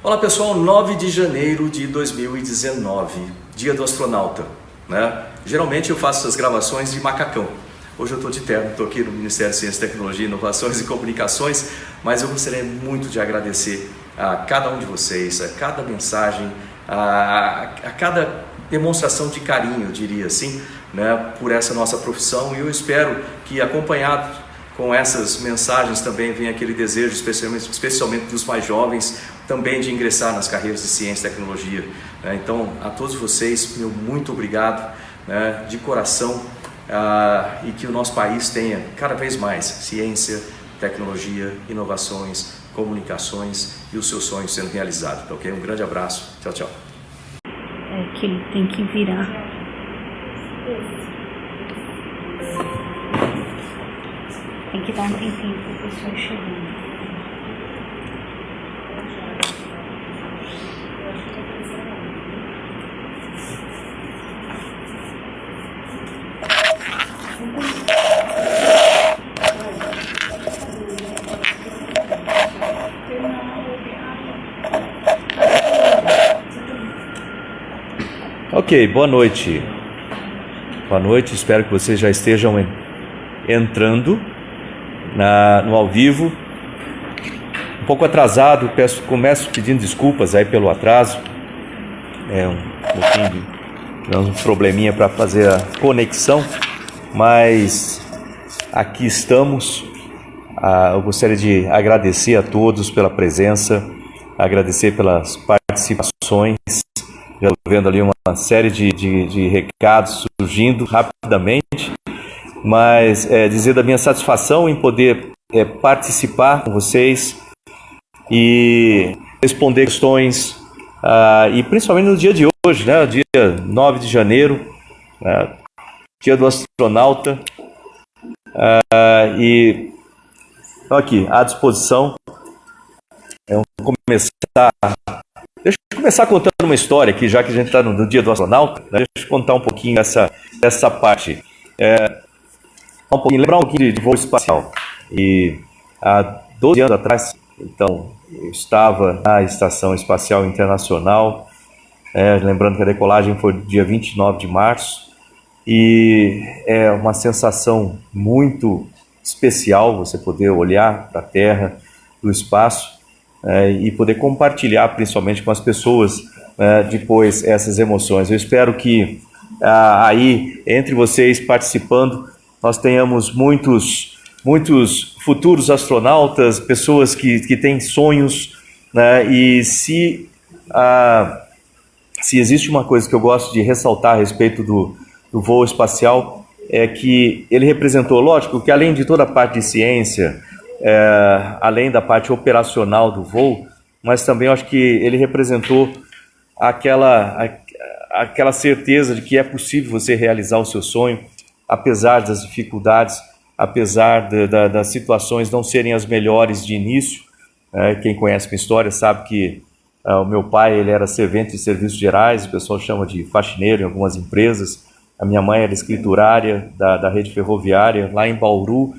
Olá pessoal, 9 de janeiro de 2019, dia do astronauta, né? Geralmente eu faço essas gravações de macacão. Hoje eu estou de terno, estou aqui no Ministério de Ciência, Tecnologia, Inovações e Comunicações, mas eu gostaria muito de agradecer a cada um de vocês, a cada mensagem, a cada demonstração de carinho, eu diria assim, né, por essa nossa profissão, e eu espero que, acompanhado com essas mensagens, também vem aquele desejo, especialmente dos mais jovens, também de ingressar nas carreiras de ciência e tecnologia. Então, a todos vocês, meu muito obrigado, né, de coração, e que o nosso país tenha cada vez mais ciência, tecnologia, inovações, comunicações e os seus sonhos sendo realizados. Tá, ok? Um grande abraço. Tchau, tchau. É que ele tem que virar. Tem que dar um tempinho para o pessoal chegando. Ok, boa noite. Boa noite, espero que vocês já estejam entrando no ao vivo. Um pouco atrasado, começo pedindo desculpas aí pelo atraso. Tivemos um probleminha para fazer a conexão, mas aqui estamos. Eu gostaria de agradecer a todos pela presença, agradecer pelas participações. Já estou vendo ali uma série de recados surgindo rapidamente, mas dizer da minha satisfação em poder participar com vocês e responder questões, e principalmente no dia de hoje, né, dia 9 de janeiro, dia do astronauta, e estou aqui à disposição. Deixa eu começar contando uma história aqui, já que a gente está no dia do astronauta, né? Deixa eu contar um pouquinho dessa parte. Lembrar um pouquinho de voo espacial. E há 12 anos atrás, então, eu estava na Estação Espacial Internacional, lembrando que a decolagem foi dia 29 de março, e é uma sensação muito especial você poder olhar para a Terra, do espaço, e poder compartilhar principalmente com as pessoas depois essas emoções. Eu espero que aí entre vocês participando nós tenhamos muitos futuros astronautas, pessoas que têm sonhos, né? E se existe uma coisa que eu gosto de ressaltar a respeito do voo espacial, é que ele representou, lógico, que além de toda a parte de ciência, além da parte operacional do voo, mas também eu acho que ele representou aquela certeza de que é possível você realizar o seu sonho, apesar das dificuldades, apesar das situações não serem as melhores de início. Quem conhece minha história sabe que o meu pai ele era servente de serviços gerais, o pessoal chama de faxineiro em algumas empresas. A minha mãe era escriturária da rede ferroviária lá em Bauru,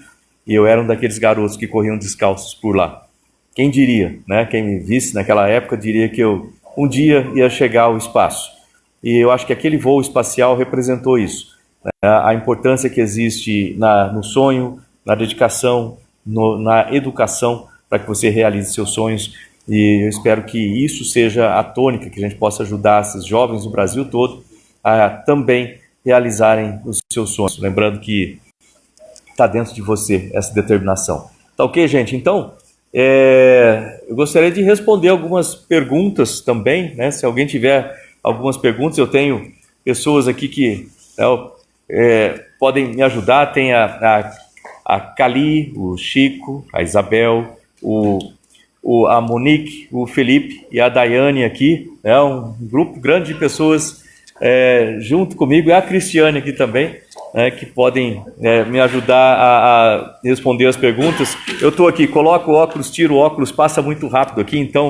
e eu era um daqueles garotos que corriam descalços por lá. Quem diria, né? Quem me visse naquela época diria que eu um dia ia chegar ao espaço. E eu acho que aquele voo espacial representou isso, né? A importância que existe no sonho, na dedicação, na educação, para que você realize seus sonhos. E eu espero que isso seja a tônica, que a gente possa ajudar esses jovens do Brasil todo a também realizarem os seus sonhos. Lembrando que está dentro de você essa determinação. Tá ok, gente? Então, eu gostaria de responder algumas perguntas também, né? Se alguém tiver algumas perguntas, eu tenho pessoas aqui que podem me ajudar. Tem a Cali, o Chico, a Isabel, a Monique, o Felipe e a Daiane aqui, um grupo grande de pessoas junto comigo, e a Cristiane aqui também, que podem me ajudar a responder as perguntas. Eu estou aqui, coloco o óculos, tiro o óculos, passa muito rápido aqui, então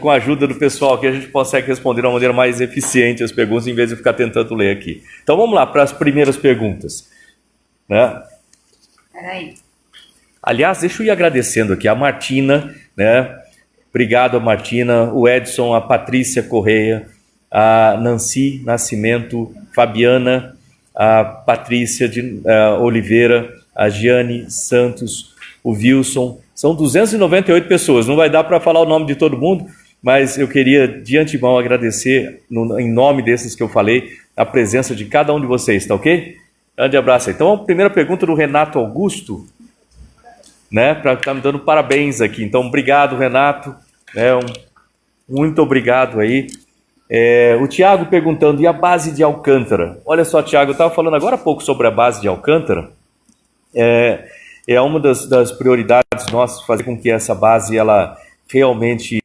com a ajuda do pessoal aqui a gente consegue responder de uma maneira mais eficiente as perguntas, em vez de ficar tentando ler aqui. Então vamos lá para as primeiras perguntas, né? Peraí. Aliás, deixa eu ir agradecendo aqui a Martina, né? Obrigado a Martina, o Edson, a Patrícia Correia, a Nancy Nascimento, Fabiana, a Patrícia de Oliveira, a Giane Santos, o Wilson. São 298 pessoas, não vai dar para falar o nome de todo mundo, mas eu queria de antemão agradecer, em nome desses que eu falei, a presença de cada um de vocês, tá ok? Grande abraço. Então, a primeira pergunta do Renato Augusto, né, para estar me dando parabéns aqui. Então, obrigado, Renato, muito obrigado aí. O Tiago perguntando, e a base de Alcântara? Olha só, Tiago, eu estava falando agora há pouco sobre a base de Alcântara. É uma das prioridades nossas, fazer com que essa base ela realmente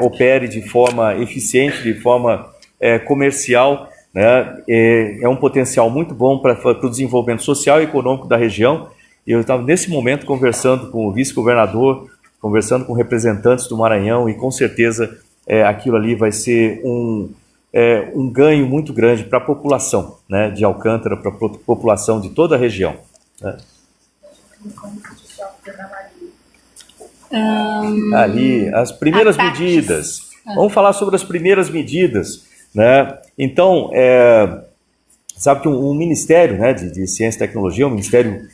opere de forma eficiente, de forma comercial, né? É um potencial muito bom para o desenvolvimento social e econômico da região. Eu estava nesse momento conversando com o vice-governador, conversando com representantes do Maranhão, e com certeza aquilo ali vai ser um ganho muito grande para a população, né, de Alcântara, para a população de toda a região, né? Ali, as primeiras medidas. Vamos falar sobre as primeiras medidas, né? Então, sabe que um ministério, né, de ciência e tecnologia é um ministério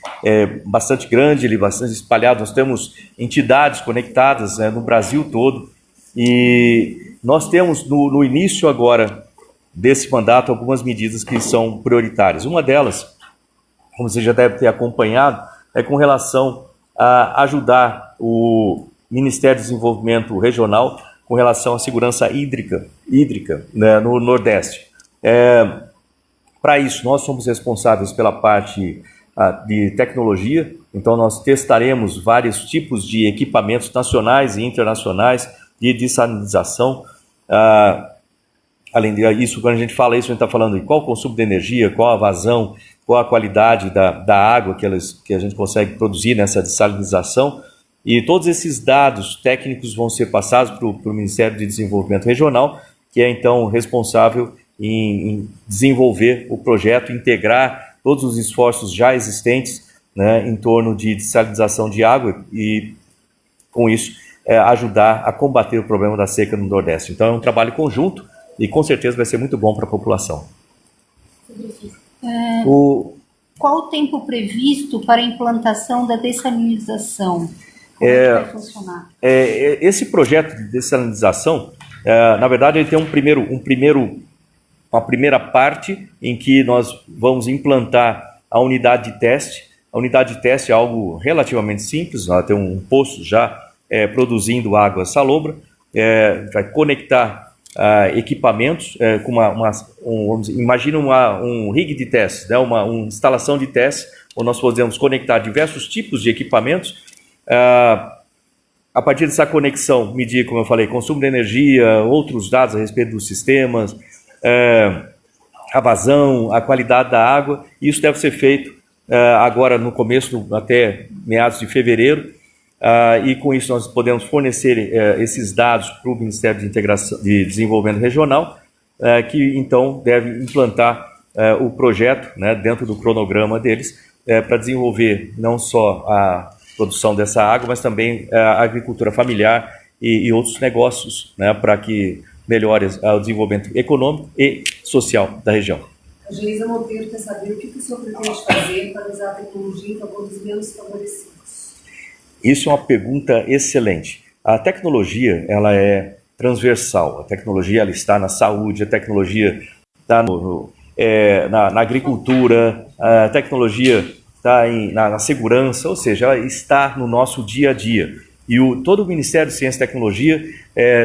bastante grande, ele bastante espalhado. Nós temos entidades conectadas, né, no Brasil todo, e nós temos no início agora desse mandato algumas medidas que são prioritárias. Uma delas, como você já deve ter acompanhado, é com relação a ajudar o Ministério do Desenvolvimento Regional com relação à segurança hídrica, né, no Nordeste. Para isso, nós somos responsáveis pela parte de tecnologia, então nós testaremos vários tipos de equipamentos nacionais e internacionais de dessalinização. Além disso, quando a gente fala isso, a gente está falando de qual o consumo de energia, qual a vazão, qual a qualidade da água que a gente consegue produzir nessa dessalinização. E todos esses dados técnicos vão ser passados para o Ministério de Desenvolvimento Regional, que é então responsável em desenvolver o projeto, integrar todos os esforços já existentes, né, em torno de dessalinização de água e, com isso, ajudar a combater o problema da seca no Nordeste. Então é um trabalho conjunto e com certeza vai ser muito bom para a população. Qual o tempo previsto para a implantação da dessalinização? Como vai funcionar? Esse projeto de dessalinização, na verdade, ele tem uma primeira parte em que nós vamos implantar a unidade de teste. A unidade de teste é algo relativamente simples, ela tem um poço já produzindo água salobra, vai conectar equipamentos com imagina um rig de teste, né, uma instalação de teste, onde nós podemos conectar diversos tipos de equipamentos. A partir dessa conexão, medir, como eu falei, consumo de energia, outros dados a respeito dos sistemas, a vazão, a qualidade da água. Isso deve ser feito agora no começo, até meados de fevereiro, e com isso nós podemos fornecer esses dados para o Ministério de Desenvolvimento Regional, que então deve implantar o projeto, né, dentro do cronograma deles, para desenvolver não só a produção dessa água, mas também a agricultura familiar e outros negócios, né, para que melhore o desenvolvimento econômico e social da região. A Geisa Monteiro quer saber o que o senhor pretende fazer para usar a tecnologia em favor dos menos favorecidos. Isso é uma pergunta excelente. A tecnologia, ela é transversal. A tecnologia, ela está na saúde, a tecnologia está na agricultura, a tecnologia está na segurança, ou seja, ela está no nosso dia a dia. E todo o Ministério de Ciência e Tecnologia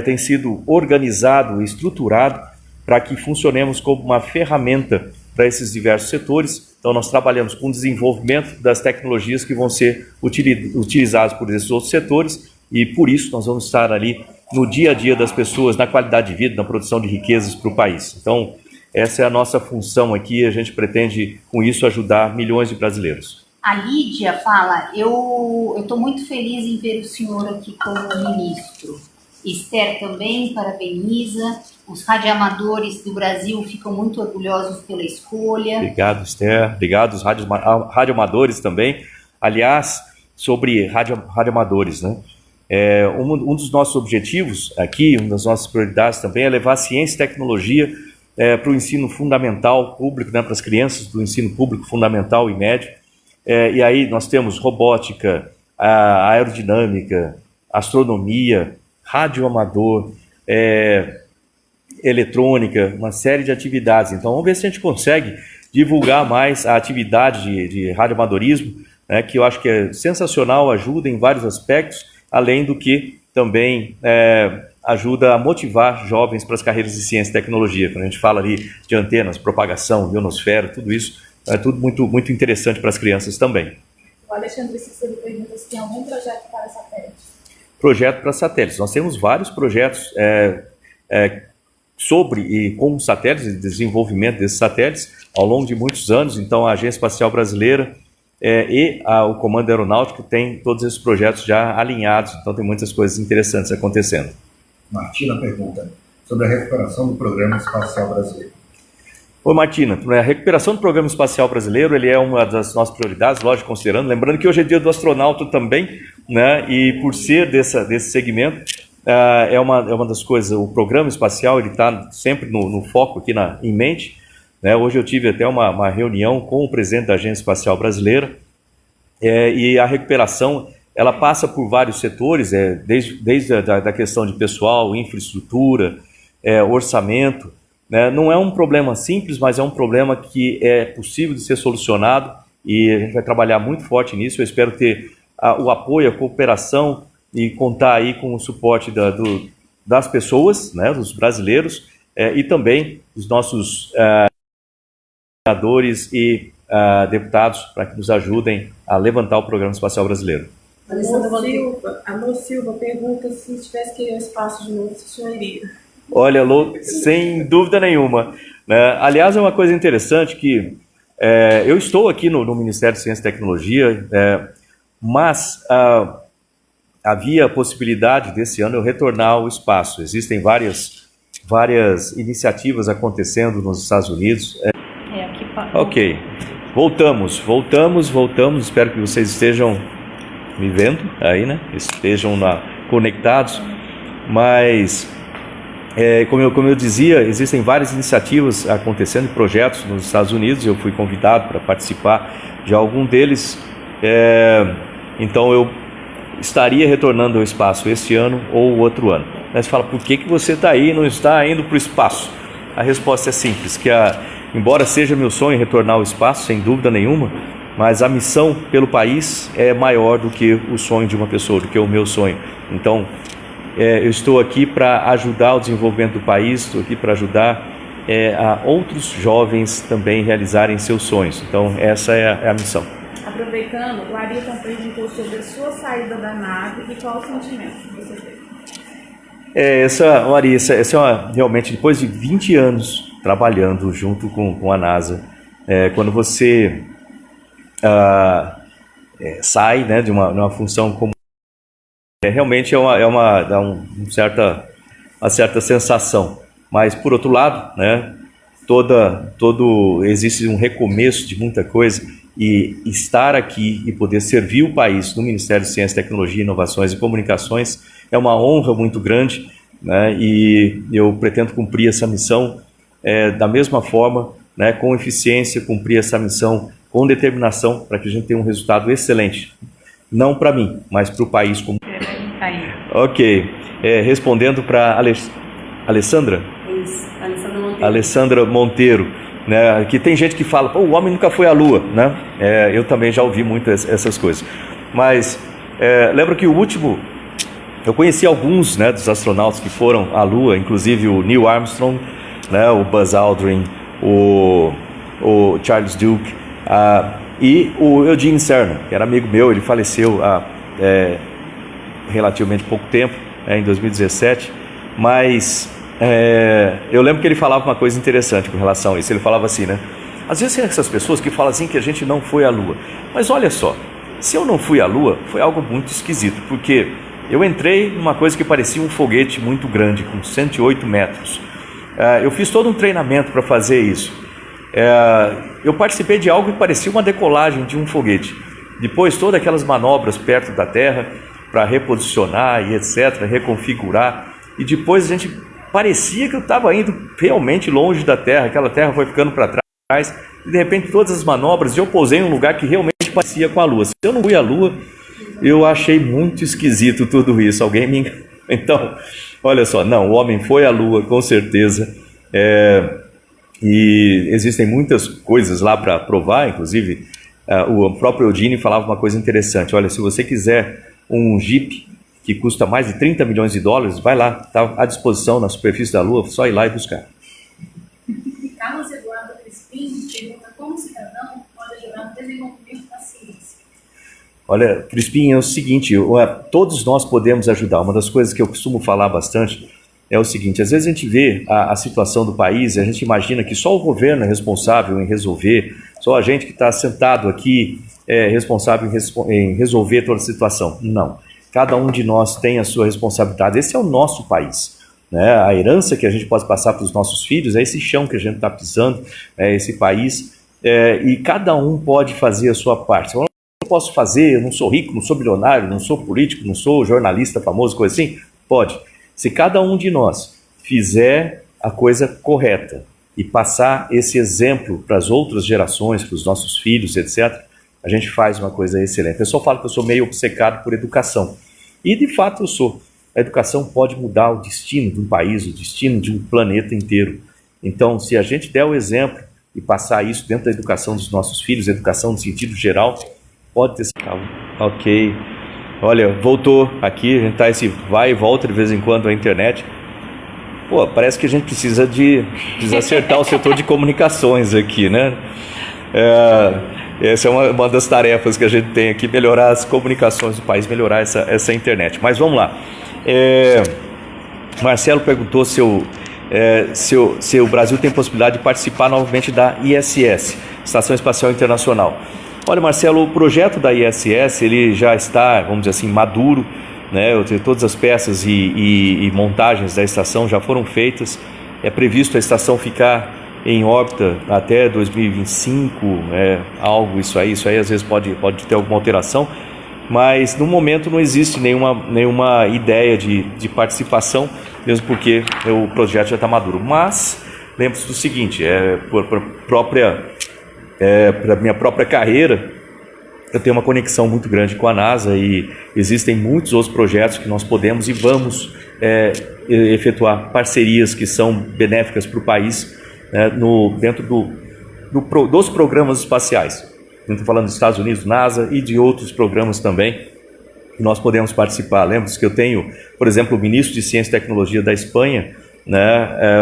tem sido organizado e estruturado para que funcionemos como uma ferramenta para esses diversos setores. Então, nós trabalhamos com o desenvolvimento das tecnologias que vão ser utilizadas por esses outros setores, e por isso nós vamos estar ali no dia a dia das pessoas, na qualidade de vida, na produção de riquezas para o país. Então, essa é a nossa função aqui, a gente pretende, com isso, ajudar milhões de brasileiros. A Lídia fala, eu estou muito feliz em ver o senhor aqui como ministro. Esther também parabeniza. Os radioamadores do Brasil ficam muito orgulhosos pela escolha. Obrigado, Esther. Obrigado, os radioamadores também. Aliás, sobre radioamadores, né? Um dos nossos objetivos aqui, uma das nossas prioridades também é levar ciência e tecnologia para o ensino fundamental público, né, para as crianças do ensino público fundamental e médio. E aí nós temos robótica, aerodinâmica, astronomia, radioamador, eletrônica, uma série de atividades. Então vamos ver se a gente consegue divulgar mais a atividade de radioamadorismo, né, que eu acho que é sensacional, ajuda em vários aspectos, além do que também ajuda a motivar jovens para as carreiras de ciência e tecnologia. Quando a gente fala ali de antenas, propagação, ionosfera, tudo isso é tudo muito, muito interessante para as crianças também. O Alexandre Cícero pergunta se tem algum projeto para satélites. Projeto para satélites. Nós temos vários projetos sobre e com satélites, e desenvolvimento desses satélites ao longo de muitos anos. Então a Agência Espacial Brasileira o Comando Aeronáutico tem todos esses projetos já alinhados, então tem muitas coisas interessantes acontecendo. Martina pergunta sobre a recuperação do Programa Espacial Brasileiro. Oi, Martina, a recuperação do Programa Espacial Brasileiro, ele é uma das nossas prioridades, lógico, considerando, lembrando que hoje é dia do astronauta também, né, e por ser desse segmento, é uma das coisas, o programa espacial, ele está sempre no foco aqui em mente, né. Hoje eu tive até uma reunião com o presidente da Agência Espacial Brasileira, e a recuperação, ela passa por vários setores, desde a questão de pessoal, infraestrutura, orçamento, né. Não é um problema simples, mas é um problema que é possível de ser solucionado, e a gente vai trabalhar muito forte nisso. Eu espero ter o apoio, a cooperação e contar aí com o suporte das pessoas, né, dos brasileiros, e também dos nossos senadores e deputados, para que nos ajudem a levantar o Programa Espacial Brasileiro. Amor Silva pergunta se tivesse que ir ao espaço de novo, se o senhor iria. Olha, Lô, sem dúvida nenhuma, né? Aliás, é uma coisa interessante que eu estou aqui no Ministério de Ciência e Tecnologia, mas havia a possibilidade desse ano eu retornar ao espaço. Existem várias iniciativas acontecendo nos Estados Unidos. Ok, voltamos. Espero que vocês estejam me vendo aí, né? Estejam conectados. Mas, como eu dizia, existem várias iniciativas acontecendo, projetos nos Estados Unidos. Eu fui convidado para participar de algum deles. Então eu estaria retornando ao espaço este ano ou outro ano. Mas fala, por que você está aí e não está indo para o espaço? A resposta é simples, que embora seja meu sonho retornar ao espaço, sem dúvida nenhuma, mas a missão pelo país é maior do que o sonho de uma pessoa, do que o meu sonho. Então, eu estou aqui para ajudar o desenvolvimento do país, estou aqui para ajudar a outros jovens também realizarem seus sonhos. Então, essa é a missão. Aproveitando, o Arilton perguntou sobre a sua saída da nave e qual o sentimento que você teve. Realmente, depois de 20 anos trabalhando junto com a NASA, quando você sai, né, de uma função como realmente dá uma certa sensação, mas por outro lado, né, existe um recomeço de muita coisa, e estar aqui e poder servir o país no Ministério de Ciência, Tecnologia, Inovações e Comunicações é uma honra muito grande, né, e eu pretendo cumprir essa missão da mesma forma, né, com eficiência, cumprir essa missão com determinação, para que a gente tenha um resultado excelente, não para mim, mas para o país como. Ok, respondendo para Alessandra? Isso, Alessandra Monteiro. Alessandra Monteiro, né, que tem gente que fala, o homem nunca foi à Lua, né? Eu também já ouvi muito essas coisas, mas lembro que o último, eu conheci alguns, né, dos astronautas que foram à Lua, inclusive o Neil Armstrong, né, o Buzz Aldrin, o Charles Duke, e o Eugene Cernan, que era amigo meu. Ele faleceu há relativamente pouco tempo, em 2017, mas eu lembro que ele falava uma coisa interessante com relação a isso. Ele falava assim, né, às vezes tem essas pessoas que falam assim que a gente não foi à Lua, mas olha só, se eu não fui à Lua, foi algo muito esquisito, porque eu entrei numa coisa que parecia um foguete muito grande, com 108 metros. Eu fiz todo um treinamento para fazer isso. Eu participei de algo que parecia uma decolagem de um foguete. Depois, todas aquelas manobras perto da Terra, para reposicionar e etc., reconfigurar, e depois a gente parecia que eu estava indo realmente longe da Terra, aquela Terra foi ficando para trás, e de repente todas as manobras, eu pousei em um lugar que realmente parecia com a Lua. Se eu não fui à Lua, eu achei muito esquisito tudo isso, alguém me enganou. Então, olha só, não, o homem foi à Lua, com certeza, e existem muitas coisas lá para provar, inclusive o próprio Eugene falava uma coisa interessante, olha, se você quiser um Jeep que custa mais de 30 milhões de dólares, vai lá, está à disposição na superfície da Lua, só ir lá e buscar. Carlos Eduardo Crispim pergunta como o cidadão pode ajudar no desenvolvimento da ciência. Olha, Crispim, é o seguinte, todos nós podemos ajudar. Uma das coisas que eu costumo falar bastante é o seguinte, às vezes a gente vê a situação do país e a gente imagina que só o governo é responsável em resolver, só a gente que está sentado aqui é responsável em resolver toda a situação. Não. Cada um de nós tem a sua responsabilidade. Esse é o nosso país, né? A herança que a gente pode passar para os nossos filhos é esse chão que a gente está pisando, é esse país, e cada um pode fazer a sua parte. Eu não posso fazer, eu não sou rico, não sou bilionário, não sou político, não sou jornalista famoso, coisa assim. Pode. Se cada um de nós fizer a coisa correta e passar esse exemplo para as outras gerações, para os nossos filhos, etc., a gente faz uma coisa excelente. Eu só falo que eu sou meio obcecado por educação. E, de fato, eu sou. A educação pode mudar o destino de um país, o destino de um planeta inteiro. Então, se a gente der o exemplo e passar isso dentro da educação dos nossos filhos, educação no sentido geral, pode ter... Ok. Olha, voltou aqui, a gente está esse vai e volta de vez em quando a internet. Pô, parece que a gente precisa acertar o setor de comunicações aqui, né? Essa é uma das tarefas que a gente tem aqui, melhorar as comunicações do país, melhorar essa internet. Mas vamos lá. Marcelo perguntou se o Brasil tem possibilidade de participar novamente da ISS, Estação Espacial Internacional. Olha, Marcelo, o projeto da ISS ele já está, vamos dizer assim, maduro, né? Todas as peças e montagens da estação já foram feitas. É previsto a estação ficar em órbita até 2025, algo isso aí às vezes pode ter alguma alteração, mas no momento não existe nenhuma ideia de participação, mesmo porque o projeto já está maduro. Mas lembre-se do seguinte, para minha própria carreira, eu tenho uma conexão muito grande com a NASA e existem muitos outros projetos que nós podemos e vamos efetuar parcerias que são benéficas para o país, dentro dos programas espaciais. Estou falando dos Estados Unidos, NASA e de outros programas também que nós podemos participar. Lembre-se que eu tenho, por exemplo, o ministro de Ciência e Tecnologia da Espanha,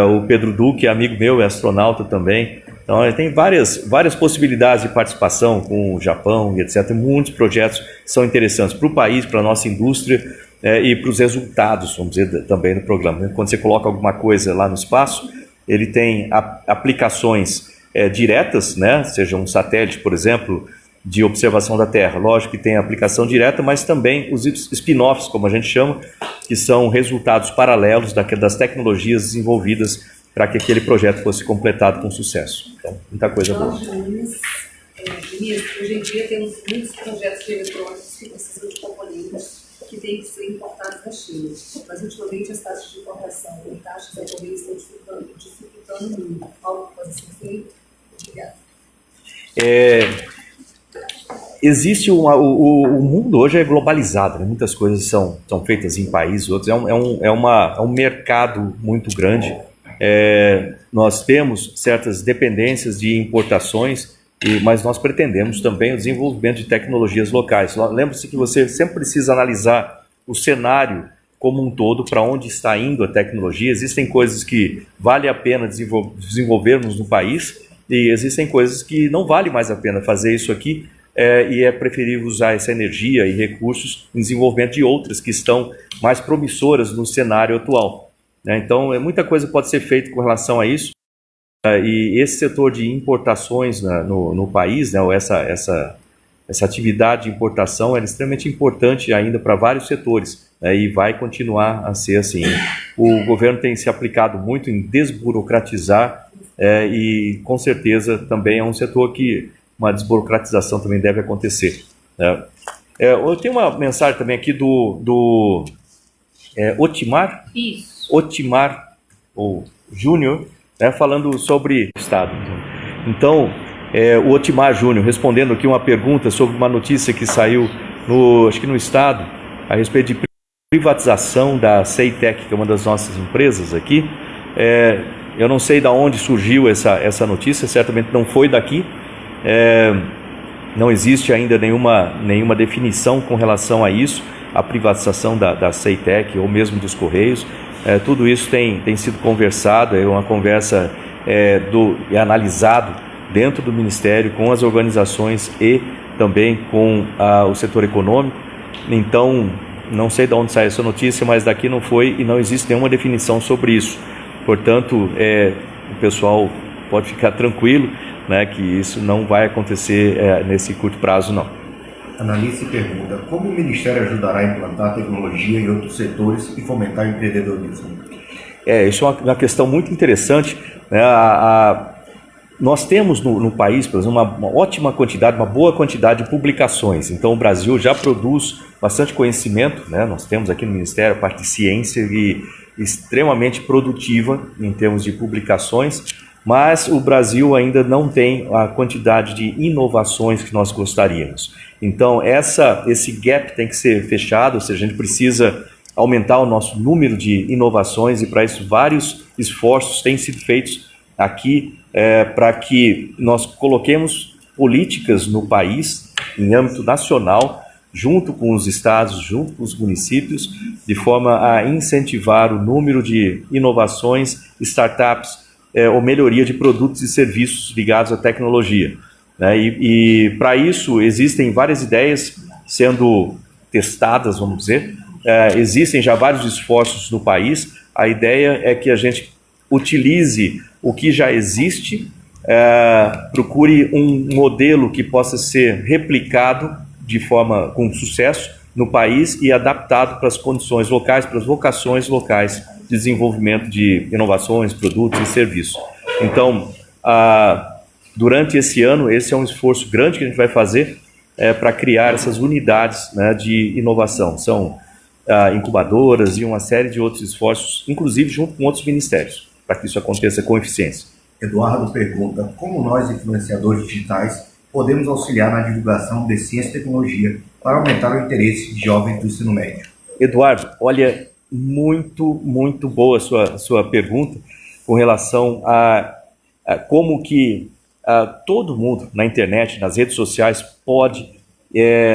o Pedro Duque, amigo meu, é astronauta também. Então, tem várias possibilidades de participação com o Japão e etc. Muitos projetos que são interessantes para o país, para a nossa indústria e para os resultados, vamos dizer, também do programa. Quando você coloca alguma coisa lá no espaço, ele tem aplicações diretas, né? Seja um satélite, por exemplo, de observação da Terra. Lógico que tem aplicação direta, mas também os spin-offs, como a gente chama, que são resultados paralelos das tecnologias desenvolvidas para que aquele projeto fosse completado com sucesso. Então, muita coisa boa. Ministro, hoje em dia temos muitos projetos de eletrônicos que precisam de componentes que têm que ser importados da China. Mas, ultimamente, as taxas de importação e taxas da correia estão dificultando muito. Algo que pode ser feito? Obrigada. Existe o mundo hoje é globalizado, né? Muitas coisas são feitas em países, outros é um mercado muito grande. Nós temos certas dependências de importações, mas nós pretendemos também o desenvolvimento de tecnologias locais. Lembre-se que você sempre precisa analisar o cenário como um todo, para onde está indo a tecnologia. Existem coisas que vale a pena desenvolvermos no país e existem coisas que não vale mais a pena fazer isso aqui, e é preferível usar essa energia e recursos em desenvolvimento de outras que estão mais promissoras no cenário atual. Então, muita coisa pode ser feita com relação a isso, e esse setor de importações no país, essa atividade de importação é extremamente importante ainda para vários setores, e vai continuar a ser assim. O governo tem se aplicado muito em desburocratizar, e com certeza também é um setor que uma desburocratização também deve acontecer. Eu tenho uma mensagem também aqui do Otimar. Isso. Otimar, ou Júnior, né, falando sobre o Estado. Então, o Otimar Júnior respondendo aqui uma pergunta sobre uma notícia que saiu acho que no Estado, a respeito de privatização da Ceitec, que é uma das nossas empresas aqui. Eu não sei de onde surgiu essa notícia, certamente não foi daqui. Não existe ainda nenhuma definição com relação a isso, a privatização da Ceitec ou mesmo dos Correios. Tudo isso tem sido conversado, é uma conversa analisado dentro do Ministério com as organizações e também com o setor econômico. Então, não sei de onde saiu essa notícia, mas daqui não foi e não existe nenhuma definição sobre isso. Portanto, o pessoal pode ficar tranquilo, né, que isso não vai acontecer nesse curto prazo, não. Analice pergunta: como o Ministério ajudará a implantar tecnologia em outros setores e fomentar o empreendedorismo? Isso é uma questão muito interessante, né? Nós temos no país, por exemplo, uma ótima quantidade, uma boa quantidade de publicações. Então, o Brasil já produz bastante conhecimento, né? Nós temos aqui no Ministério a parte de ciência extremamente produtiva em termos de publicações, mas o Brasil ainda não tem a quantidade de inovações que nós gostaríamos. Então, esse gap tem que ser fechado, ou seja, a gente precisa aumentar o nosso número de inovações e, para isso, vários esforços têm sido feitos aqui para que nós coloquemos políticas no país, em âmbito nacional, junto com os estados, junto com os municípios, de forma a incentivar o número de inovações, startups, ou melhoria de produtos e serviços ligados à tecnologia, né? E para isso existem várias ideias sendo testadas, vamos dizer. Existem já vários esforços no país. A ideia é que a gente utilize o que já existe, procure um modelo que possa ser replicado de forma com sucesso no país e adaptado para as condições locais, para as vocações locais de desenvolvimento de inovações, produtos e serviços. Então, durante esse ano, esse é um esforço grande que a gente vai fazer para criar essas unidades, né, de inovação. São incubadoras e uma série de outros esforços, inclusive junto com outros ministérios, para que isso aconteça com eficiência. Eduardo pergunta: como nós, influenciadores digitais, podemos auxiliar na divulgação de ciência e tecnologia para aumentar o interesse de jovens do ensino médio? Eduardo, olha, muito boa a sua pergunta com relação a como que todo mundo na internet, nas redes sociais, pode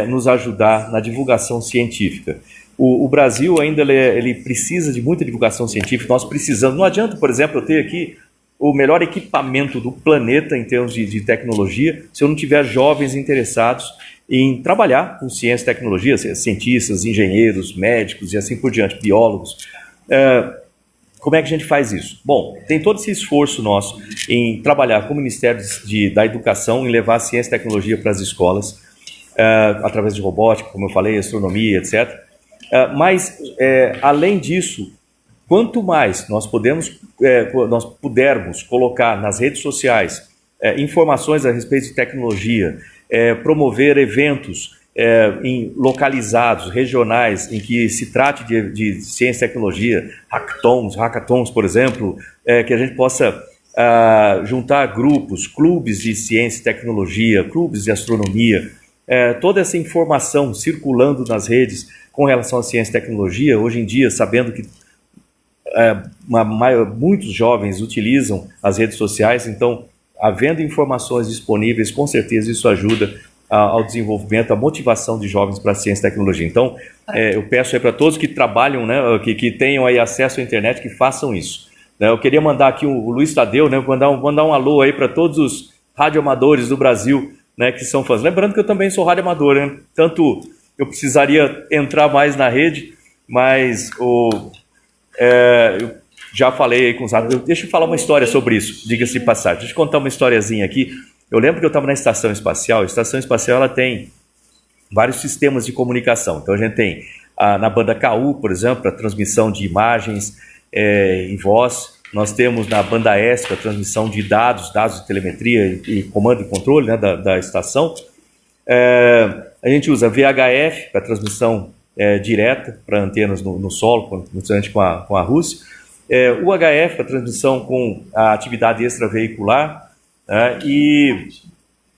nos ajudar na divulgação científica. O Brasil ainda ele precisa de muita divulgação científica, nós precisamos. Não adianta, por exemplo, eu ter aqui o melhor equipamento do planeta em termos de tecnologia se eu não tiver jovens interessados em trabalhar com ciência e tecnologia, cientistas, engenheiros, médicos e assim por diante, biólogos. Como é que a gente faz isso? Bom, tem todo esse esforço nosso em trabalhar com o Ministério da Educação, em levar a ciência e tecnologia para as escolas, através de robótica, como eu falei, astronomia, etc. Mas, além disso, quanto mais nós pudermos colocar nas redes sociais informações a respeito de tecnologia, promover eventos localizados, regionais, em que se trate de ciência e tecnologia, hackathons, por exemplo, que a gente possa juntar clubes de ciência e tecnologia, clubes de astronomia, toda essa informação circulando nas redes com relação à ciência e tecnologia, hoje em dia, sabendo que muitos jovens utilizam as redes sociais, então, havendo informações disponíveis, com certeza isso ajuda ao desenvolvimento, à motivação de jovens para a ciência e tecnologia. Então, eu peço aí para todos que trabalham, né, que tenham aí acesso à internet, que façam isso. Eu queria mandar aqui o Luiz Tadeu, né, mandar um alô aí para todos os radioamadores do Brasil, né, que são fãs. Lembrando que eu também sou radioamador, né? Tanto eu precisaria entrar mais na rede, mas eu já falei aí com os radioamadores. Deixa eu falar uma história sobre isso, diga-se de passagem. Deixa eu contar uma historiazinha aqui. Eu lembro que eu estava na estação espacial. A estação espacial ela tem vários sistemas de comunicação. Então a gente tem na banda KU, por exemplo, a transmissão de imagens e voz. Nós temos na banda S a transmissão de dados de telemetria e comando e controle, né, da estação. A gente usa VHF para transmissão direta para antenas no solo, principalmente com a Rússia. UHF para transmissão com a atividade extraveicular, e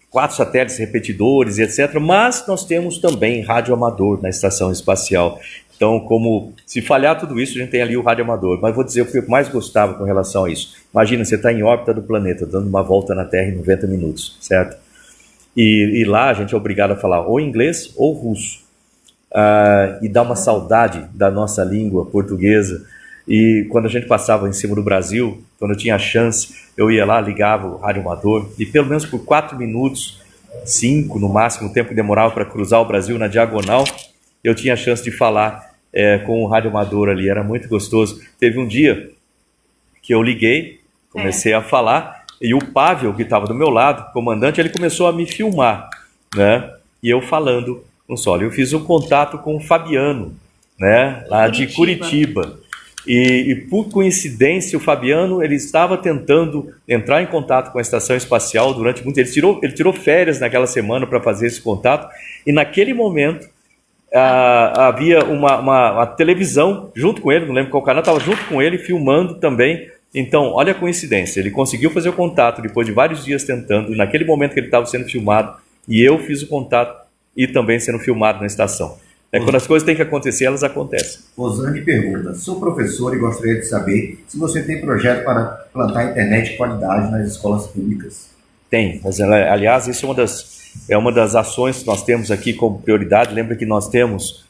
4 satélites repetidores, etc. Mas nós temos também rádio amador na estação espacial. Então, como se falhar tudo isso, a gente tem ali o rádio amador. Mas vou dizer o que eu mais gostava com relação a isso. Imagina, você está em órbita do planeta, dando uma volta na Terra em 90 minutos, certo? E lá a gente é obrigado a falar ou inglês ou russo. E dá uma saudade da nossa língua portuguesa. E quando a gente passava em cima do Brasil, quando eu tinha a chance, eu ia lá, ligava o rádio amador, e pelo menos por 4 minutos, 5 no máximo, o tempo que demorava para cruzar o Brasil na diagonal, eu tinha a chance de falar com o rádio amador ali, era muito gostoso. Teve um dia que eu liguei, comecei a falar, e o Pavel, que estava do meu lado, o comandante, ele começou a me filmar, né? E eu falando no solo. Eu fiz um contato com o Fabiano, né? Lá de Curitiba. E por coincidência, o Fabiano, ele estava tentando entrar em contato com a estação espacial durante muito tempo. Ele tirou férias naquela semana para fazer esse contato, e naquele momento havia uma televisão junto com ele, não lembro qual canal, estava junto com ele, filmando também. Então, olha a coincidência, ele conseguiu fazer o contato depois de vários dias tentando, e naquele momento que ele estava sendo filmado, e eu fiz o contato e também sendo filmado na estação. Quando as coisas têm que acontecer, elas acontecem. Rosane pergunta: sou professor e gostaria de saber se você tem projeto para plantar internet de qualidade nas escolas públicas. Tem, mas aliás, isso é uma das ações que nós temos aqui como prioridade. Lembra que nós temos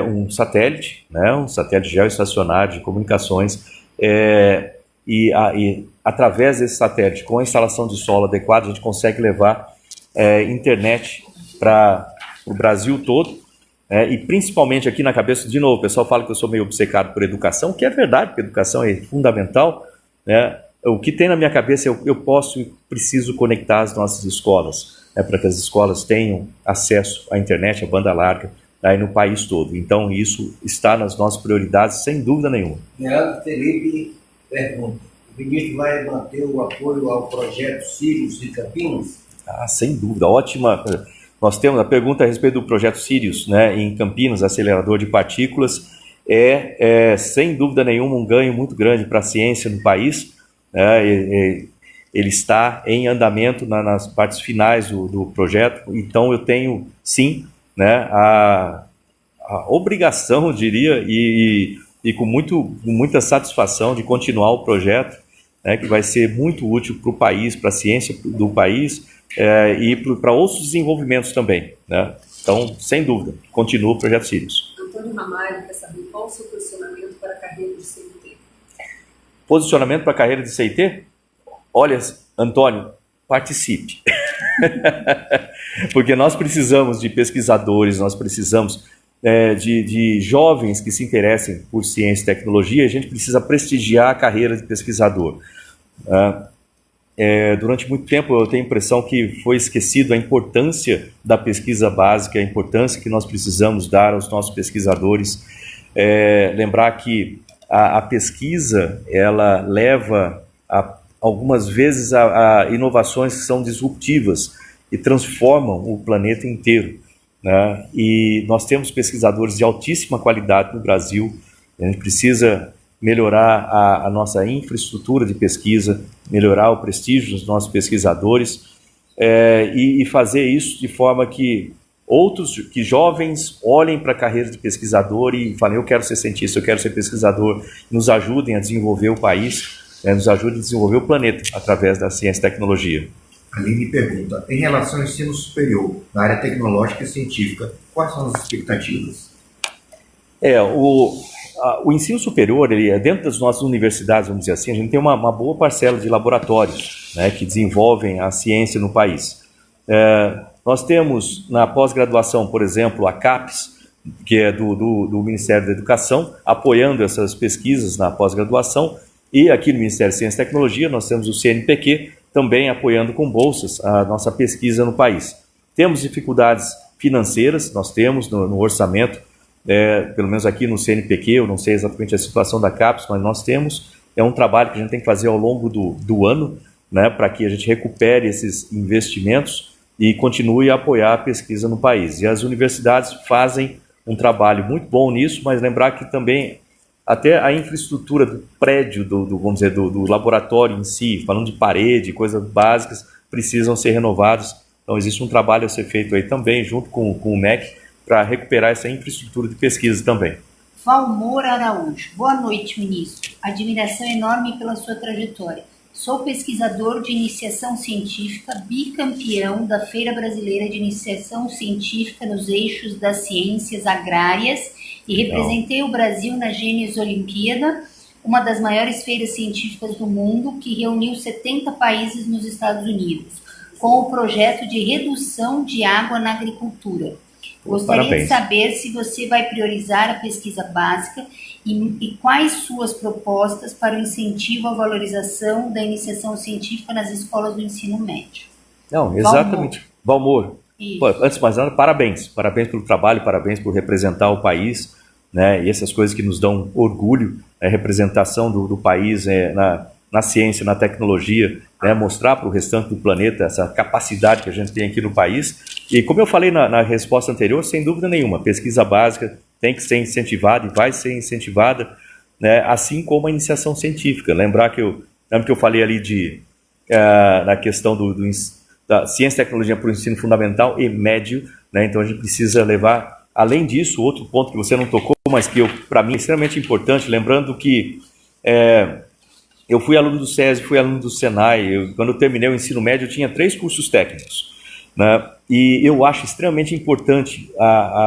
um satélite, né, um satélite geoestacionário de comunicações, e através desse satélite, com a instalação de solo adequada, a gente consegue levar internet para o Brasil todo. E principalmente aqui na cabeça, de novo, o pessoal fala que eu sou meio obcecado por educação, que é verdade, porque educação é fundamental, né? O que tem na minha cabeça é eu posso e preciso conectar as nossas escolas, para que as escolas tenham acesso à internet, à banda larga, aí no país todo. Então isso está nas nossas prioridades, sem dúvida nenhuma. Geraldo Felipe pergunta: o ministro vai manter o apoio ao projeto Sirius de Campinas? Sem dúvida, ótima. Nós temos a pergunta a respeito do projeto Sirius, né, em Campinas, acelerador de partículas, sem dúvida nenhuma um ganho muito grande para a ciência no país. Ele está em andamento nas partes finais do projeto, então eu tenho sim, né, a obrigação, eu diria, e com muita satisfação de continuar o projeto, né, que vai ser muito útil para o país, para a ciência do país, e para outros desenvolvimentos também, né? Então, sem dúvida, continua o projeto Sirius. Antônio Ramalho quer saber qual o seu posicionamento para a carreira de CIT. Posicionamento para a carreira de CIT? Olha, Antônio, participe. Porque nós precisamos de pesquisadores, nós precisamos de jovens que se interessem por ciência e tecnologia. A gente precisa prestigiar a carreira de pesquisador. Durante muito tempo eu tenho a impressão que foi esquecido a importância da pesquisa básica, a importância que nós precisamos dar aos nossos pesquisadores. Lembrar que a pesquisa, ela leva algumas vezes a inovações que são disruptivas e transformam o planeta inteiro, né? E nós temos pesquisadores de altíssima qualidade no Brasil. A gente precisa melhorar a nossa infraestrutura de pesquisa, melhorar o prestígio dos nossos pesquisadores, e fazer isso de forma que que jovens olhem para a carreira de pesquisador e falem: eu quero ser cientista, eu quero ser pesquisador, nos ajudem a desenvolver o país, nos ajudem a desenvolver o planeta através da ciência e tecnologia. Aline pergunta: em relação ao ensino superior, na área tecnológica e científica, quais são as expectativas? O ensino superior, dentro das nossas universidades, vamos dizer assim, a gente tem uma boa parcela de laboratórios, né, que desenvolvem a ciência no país. Nós temos na pós-graduação, por exemplo, a CAPES, que é do Ministério da Educação, apoiando essas pesquisas na pós-graduação, e aqui no Ministério de Ciência e Tecnologia nós temos o CNPq, também apoiando com bolsas a nossa pesquisa no país. Temos dificuldades financeiras, nós temos no orçamento, pelo menos aqui no CNPq, eu não sei exatamente a situação da CAPES, mas nós temos, um trabalho que a gente tem que fazer ao longo do ano, né, para que a gente recupere esses investimentos e continue a apoiar a pesquisa no país. E as universidades fazem um trabalho muito bom nisso, mas lembrar que também até a infraestrutura do prédio, vamos dizer, do laboratório em si, falando de parede, coisas básicas, precisam ser renovados. Então existe um trabalho a ser feito aí também, junto com o MEC, para recuperar essa infraestrutura de pesquisa também. Valmor Araújo. Boa noite, ministro. Admiração enorme pela sua trajetória. Sou pesquisador de iniciação científica, bicampeão da Feira Brasileira de Iniciação Científica nos eixos das ciências agrárias e representei o Brasil na Gênesis Olimpíada, uma das maiores feiras científicas do mundo, que reuniu 70 países nos Estados Unidos, com o projeto de redução de água na agricultura. Gostaria de saber se você vai priorizar a pesquisa básica e quais suas propostas para o incentivo à valorização da iniciação científica nas escolas do ensino médio. Não, exatamente. Valmor, antes de mais nada, parabéns pelo trabalho, parabéns por representar o país, né, e essas coisas que nos dão orgulho, a representação do país na ciência, na tecnologia, né, mostrar para o restante do planeta essa capacidade que a gente tem aqui no país. E como eu falei na resposta anterior, sem dúvida nenhuma, pesquisa básica tem que ser incentivada e vai ser incentivada, né, assim como a iniciação científica. Lembra que eu falei ali na questão da ciência e tecnologia para o ensino fundamental e médio, né, então a gente precisa levar, além disso, outro ponto que você não tocou, mas que para mim é extremamente importante, lembrando que eu fui aluno do SESI, fui aluno do Senai. Quando eu terminei o ensino médio, eu tinha 3 cursos técnicos, né? E eu acho extremamente importante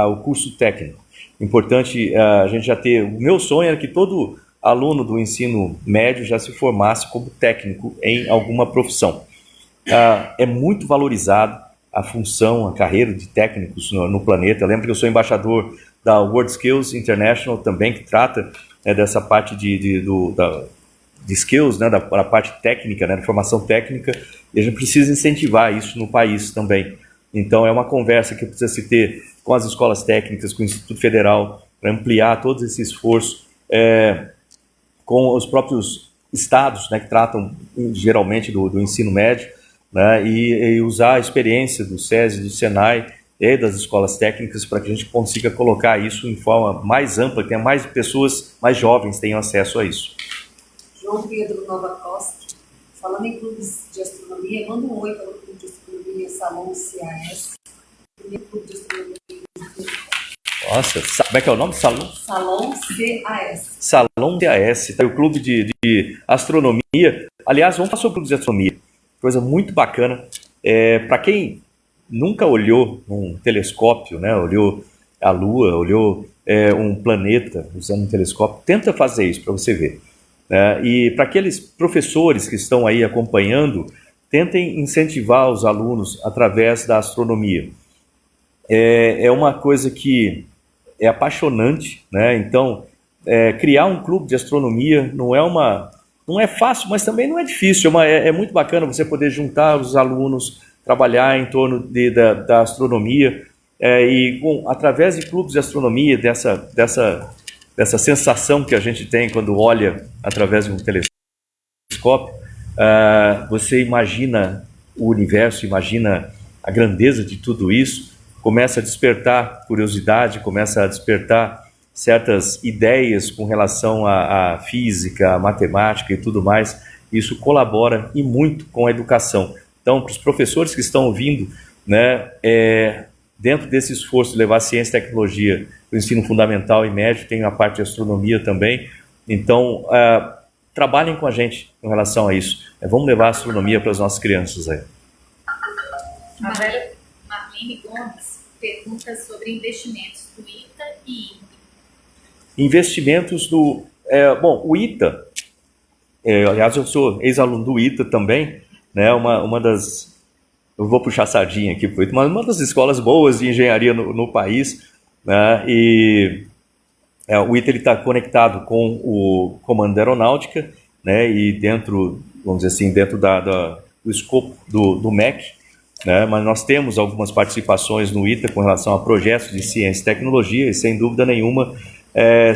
o curso técnico. Importante a gente já ter... O meu sonho era que todo aluno do ensino médio já se formasse como técnico em alguma profissão. É muito valorizado a função, a carreira de técnicos no planeta. Eu lembro que eu sou embaixador da World Skills International também, que trata dessa parte de skills, né, da parte técnica, né, de formação técnica, e a gente precisa incentivar isso no país também. Então é uma conversa que precisa se ter com as escolas técnicas, com o Instituto Federal, para ampliar todo esse esforço, com os próprios estados, né, que tratam geralmente do ensino médio, né, e usar a experiência do SESI, do Senai e das escolas técnicas para que a gente consiga colocar isso em forma mais ampla, que tenha mais pessoas, mais jovens tenham acesso a isso. João Pedro Nova Costa, falando em clubes de astronomia, manda um oi para o clube de astronomia Salon CAS. Primeiro clube de astronomia. Nossa, como é que é o nome? Salon CAS. Salon CAS, tá? O clube de astronomia. Aliás, vamos falar sobre o clube de astronomia. Coisa muito bacana. Para quem nunca olhou um telescópio, né? Olhou a Lua, olhou um planeta usando um telescópio, tenta fazer isso para você ver. E para aqueles professores que estão aí acompanhando, tentem incentivar os alunos através da astronomia. É uma coisa que é apaixonante, né? Então, criar um clube de astronomia não é fácil, mas também não é difícil. É muito bacana você poder juntar os alunos, trabalhar em torno da astronomia, através de clubes de astronomia, dessa sensação que a gente tem quando olha através de um telescópio, você imagina o universo, imagina a grandeza de tudo isso, começa a despertar curiosidade, começa a despertar certas ideias com relação à física, à matemática e tudo mais. Isso colabora e muito com a educação. Então, para os professores que estão ouvindo, né, dentro desse esforço de levar ciência e tecnologia para o ensino fundamental e médio, tem a parte de astronomia também. Então, trabalhem com a gente com relação a isso. Vamos levar a astronomia para as nossas crianças aí. Marlene Gomes pergunta sobre investimentos do ITA e INPE. Investimentos do... o ITA, aliás, eu sou ex-aluno do ITA também, né, uma das... Eu vou puxar a sardinha aqui, mas uma das escolas boas de engenharia no país, né, e o ITA está conectado com o Comando da Aeronáutica, né, e vamos dizer assim, dentro do escopo do MEC, né, mas nós temos algumas participações no ITA com relação a projetos de ciência e tecnologia, e sem dúvida nenhuma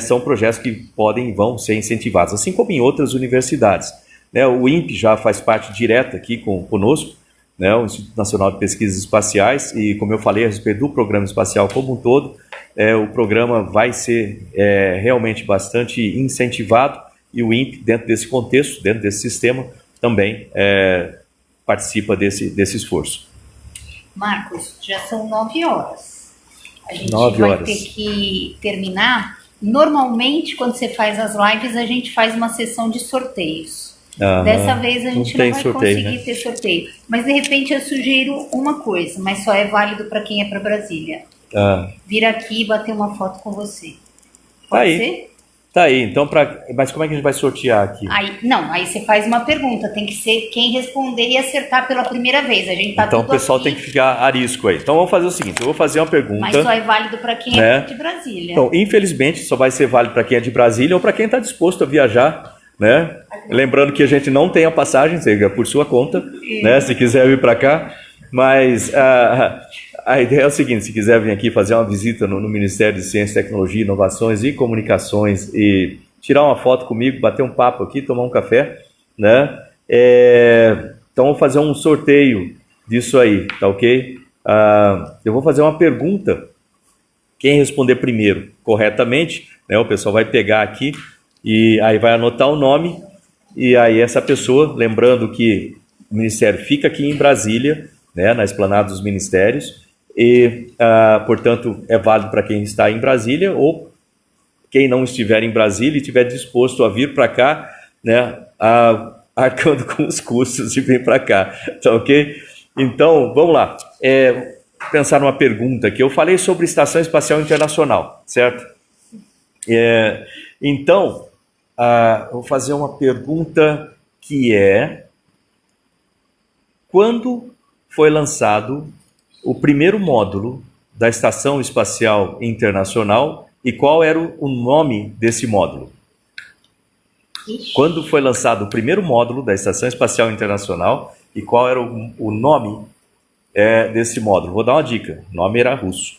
são projetos que podem e vão ser incentivados, assim como em outras universidades. Né, o INPE já faz parte direta aqui conosco, né, o Instituto Nacional de Pesquisas Espaciais, e como eu falei a respeito do programa espacial como um todo, o programa vai ser realmente bastante incentivado, e o INPE, dentro desse contexto, dentro desse sistema, também participa desse esforço. Marcos, já são 9 horas. A gente 9 vai horas. ter que terminar. Normalmente, quando você faz as lives, a gente faz uma sessão de sorteios. Dessa vez a gente não vai conseguir ter sorteio. Mas, de repente, eu sugiro uma coisa, mas só é válido para quem é para Brasília. Vir aqui e bater uma foto com você. Pode ser? Tá aí, então, mas como é que a gente vai sortear aqui? Aí você faz uma pergunta, tem que ser quem responder e acertar pela primeira vez. A gente tá então tudo o pessoal aqui, tem que ficar arisco aí. Então vamos fazer o seguinte, eu vou fazer uma pergunta. mas só é válido para quem é de Brasília. Então, infelizmente, só vai ser válido para quem é de Brasília ou para quem está disposto a viajar, né? Lembrando que a gente não tem a passagem, seja por sua conta, né? Se quiser vir para cá, mas a ideia é o seguinte: se quiser vir aqui fazer uma visita no Ministério de Ciência, Tecnologia, Inovações e Comunicações e tirar uma foto comigo, bater um papo aqui, tomar um café, né? Então, vou fazer um sorteio disso aí, tá ok? Eu vou fazer uma pergunta. Quem responder primeiro corretamente, né? O pessoal vai pegar aqui e aí vai anotar o nome, e aí essa pessoa, lembrando que o Ministério fica aqui em Brasília, né? Na esplanada dos Ministérios, e, portanto, é válido para quem está em Brasília ou quem não estiver em Brasília e estiver disposto a vir para cá, né, arcando com os custos de vir para cá, tá ok? Então, vamos lá. Pensar numa pergunta aqui. Eu falei sobre Estação Espacial Internacional, certo? Então, vou fazer uma pergunta que quando foi lançado o primeiro módulo da Estação Espacial Internacional e qual era o nome desse módulo? Quando foi lançado o primeiro módulo da Estação Espacial Internacional e qual era o nome desse módulo? Vou dar uma dica, o nome era russo.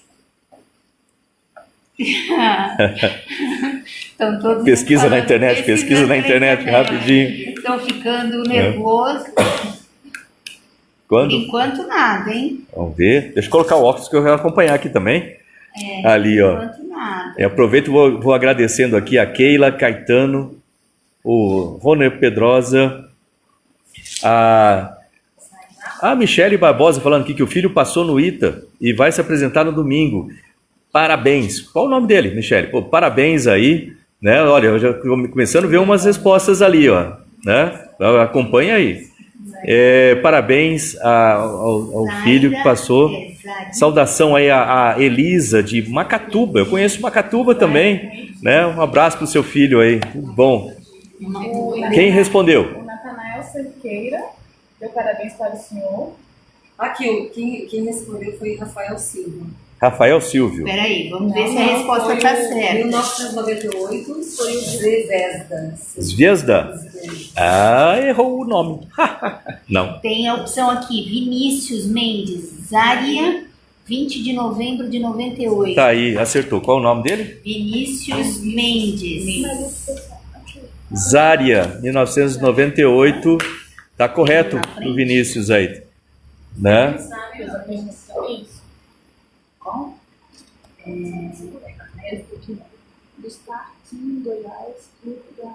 Então, todos pesquisa na internet, rapidinho. Estão ficando nervosos. Quando? Por enquanto nada, hein? Vamos ver. Deixa eu colocar o óculos que eu quero acompanhar aqui também. Ali, ó. Por enquanto nada. Aproveito e vou agradecendo aqui a Keila, Caetano, o Rony Pedrosa, a Michele Barbosa falando aqui que o filho passou no ITA e vai se apresentar no domingo. Parabéns. Qual o nome dele, Michele? Pô, parabéns aí, né? Olha, eu já estou começando a ver umas respostas ali, ó, né? Acompanha aí. Parabéns ao filho que passou. Saudação aí a Elisa de Macatuba. Eu conheço Macatuba também, né? Um abraço para o seu filho aí. Tudo bom. Quem respondeu? O Natanael Cerqueira deu parabéns para o senhor. Aqui, quem respondeu foi Rafael Silva. Rafael Silvio. Peraí, vamos ver se a resposta está certa. 1998 foi o Zvezda. Zvezda? Errou o nome. Não. Tem a opção aqui, Vinícius Mendes, Zária, 20 de novembro de 98. Tá aí, acertou. Qual o nome dele? Vinícius Mendes. Zária, 1998. Tá correto o Vinícius aí, né? Sabe os apenas isso? Qual? Do Starting Goiás, Clube da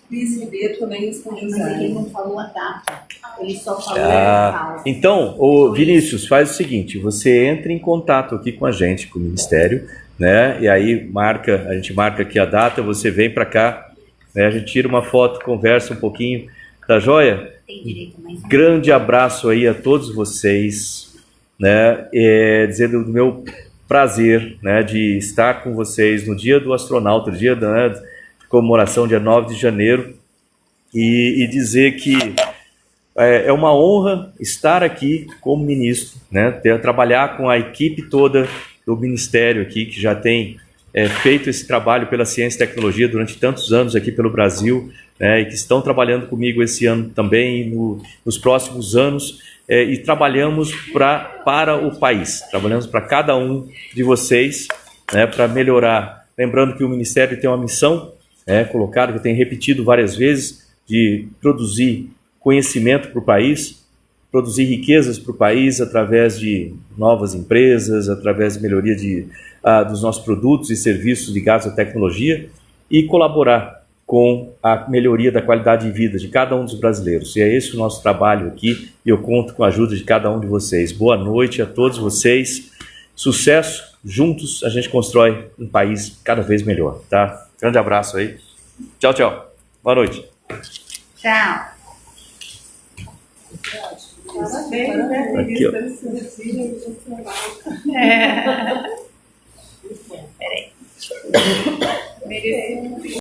Cris Ribeiro também respondeu Mas ele Zária. não falou a data. Ele só falou a causa. Então, o Vinícius, faz o seguinte, você entra em contato aqui com a gente, com o Ministério, né? E aí a gente marca aqui a data, você vem para cá, né? A gente tira uma foto, conversa um pouquinho, tá joia? Tem direito a mais um. Grande abraço aí a todos vocês, né? Dizendo do meu prazer, né, de estar com vocês no dia do astronauta, dia da comemoração, dia 9 de janeiro, e dizer que é uma honra estar aqui como ministro, né, trabalhar com a equipe toda do Ministério aqui, que já tem feito esse trabalho pela ciência e tecnologia durante tantos anos aqui pelo Brasil, né, e que estão trabalhando comigo esse ano também e nos próximos anos, e trabalhamos para o país, trabalhamos para cada um de vocês, né, para melhorar. Lembrando que o Ministério tem uma missão, colocada, que eu tenho repetido várias vezes, de produzir conhecimento para o país, produzir riquezas para o país através de novas empresas, através de melhoria dos nossos produtos e serviços ligados à tecnologia e colaborar com a melhoria da qualidade de vida de cada um dos brasileiros. E é esse o nosso trabalho aqui e eu conto com a ajuda de cada um de vocês. Boa noite a todos vocês, sucesso, juntos a gente constrói um país cada vez melhor, tá? Grande abraço aí, tchau, tchau, boa noite. Tchau. Parabéns, né? Aqui, ó. Peraí. Merecido.